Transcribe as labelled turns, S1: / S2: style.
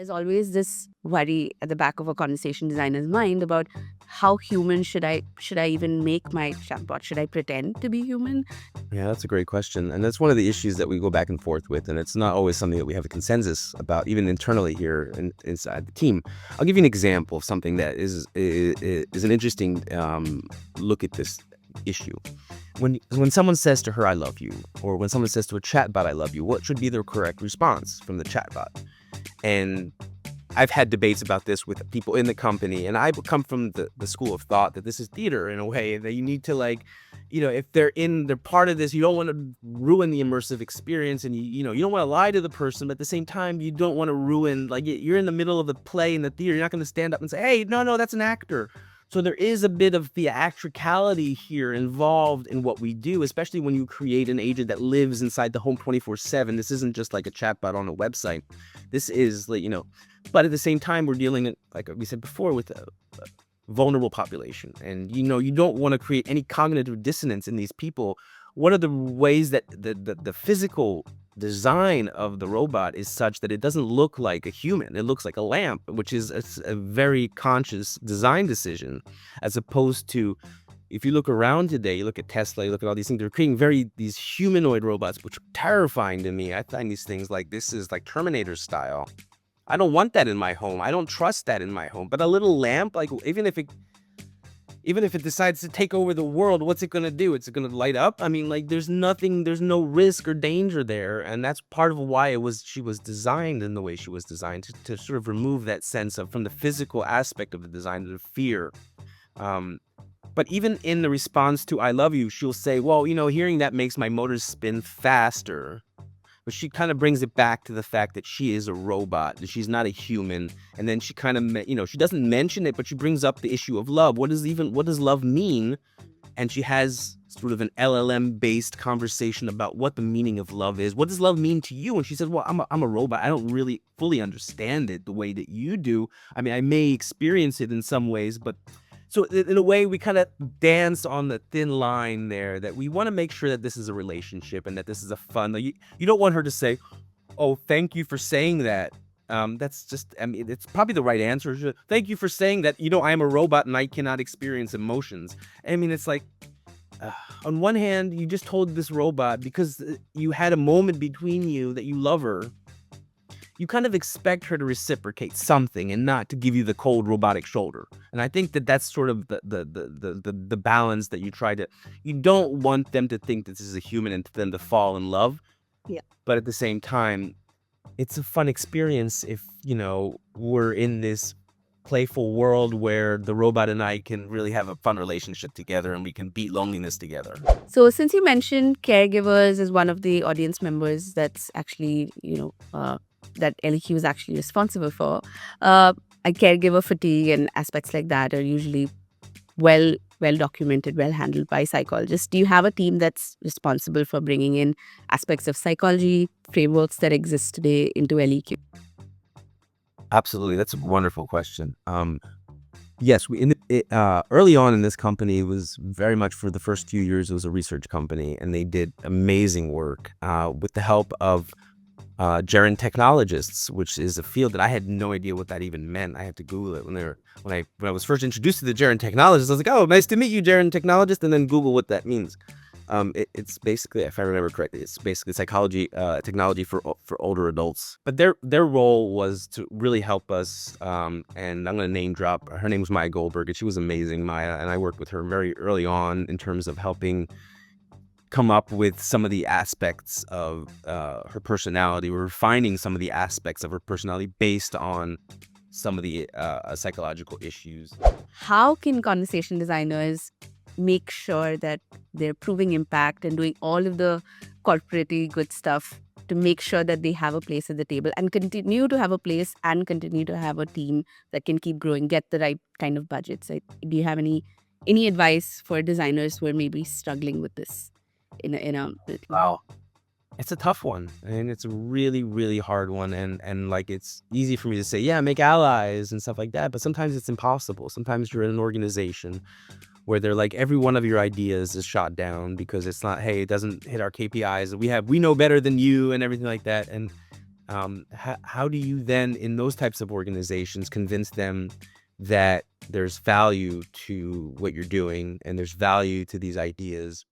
S1: There's always this worry at the back of a conversation designer's mind about how human should I even make my chatbot? Should I pretend to be human?
S2: Yeah, that's a great question. And that's one of the issues that we go back and forth with. And it's not always something that we have a consensus about, even internally here inside the team. I'll give you an example of something that is an interesting look at this issue. When someone says to her, "I love you," or when someone says to a chatbot, "I love you," what should be the correct response from the chatbot? And I've had debates about this with people in the company, and I come from the school of thought that this is theater in a way, that you need to, like, if they're part of this, you don't want to ruin the immersive experience, and you don't want to lie to the person, but at the same time, you don't want to ruin, like, you're in the middle of the play in the theater, you're not going to stand up and say, "Hey, no, that's an actor." So there is a bit of theatricality here involved in what we do, especially when you create an agent that lives inside the home 24/7. This isn't just like a chatbot on a website. This is, like, but at the same time, we're dealing, like we said before, with a vulnerable population. And, you don't want to create any cognitive dissonance in these people. What are the ways that the physical design of the robot is such that it doesn't look like a human? It looks like a lamp, which is a very conscious design decision, as opposed to, if you look around today, you look at Tesla, you look at all these things, they're creating these humanoid robots, which are terrifying to me. I find these things like, this is like Terminator style. I don't want that in my home. I don't trust that in my home. But a little lamp, like, even if it decides to take over the world, what's it going to do? It's going to light up? I mean, like, there's no risk or danger there. And that's part of why she was designed in the way she was designed, to sort of remove that sense of, from the physical aspect of the design, the fear. But even in the response to "I love you," she'll say, "Well, hearing that makes my motors spin faster." But she kind of brings it back to the fact that she is a robot, that she's not a human. And then she kind of, she doesn't mention it, but she brings up the issue of love. What does love mean? And she has sort of an LLM-based conversation about what the meaning of love is. What does love mean to you? And she says, "Well, I'm a robot. I don't really fully understand it the way that you do. I mean, I may experience it in some ways, but..." So in a way, we kind of dance on the thin line there, that we want to make sure that this is a relationship and that this is a fun. Like, you don't want her to say, "Oh, thank you for saying that." That's just, I mean, it's probably the right answer. "Thank you for saying that, I am a robot and I cannot experience emotions." I mean, it's like, on one hand, you just told this robot, because you had a moment between you, that you love her. You kind of expect her to reciprocate something and not to give you the cold robotic shoulder. And I think that that's sort of the balance that you don't want them to think this is a human and then to fall in love.
S1: Yeah.
S2: But at the same time, it's a fun experience if, we're in this playful world where the robot and I can really have a fun relationship together and we can beat loneliness together.
S1: So since you mentioned caregivers as one of the audience members that's actually, that LEQ is actually responsible for, a caregiver fatigue and aspects like that are usually well documented, well handled by psychologists. Do you have a team that's responsible for bringing in aspects of psychology frameworks that exist today into LEQ?
S2: Absolutely. That's a wonderful question. Yes, early on in this company, was very much, for the first few years, it was a research company, and they did amazing work with the help of gerontechnologists, which is a field that I had no idea what that even meant. I had to Google it when I was first introduced to the gerontechnologist. I was like, "Oh, nice to meet you, gerontechologist," and then Google what that means. It's basically, if I remember correctly, it's basically psychology, technology for older adults. But their role was to really help us. And I'm going to name drop. Her name was Maya Goldberg, and she was amazing, Maya. And I worked with her very early on in terms of helping come up with some of the aspects of her personality. We're refining some of the aspects of her personality based on some of the psychological issues.
S1: How can conversation designers make sure that they're proving impact and doing all of the corporate good stuff to make sure that they have a place at the table and continue to have a place and continue to have a team that can keep growing, get the right kind of budgets? Do you have any advice for designers who are maybe struggling with this in a
S2: Wow. It's a tough one, and it's a really, really hard one. And like, it's easy for me to say, yeah, make allies and stuff like that. But sometimes it's impossible. Sometimes you're in an organization where they're like, every one of your ideas is shot down because it's not, hey, it doesn't hit our KPIs. We know better than you and everything like that. And how do you then, in those types of organizations, convince them that there's value to what you're doing and there's value to these ideas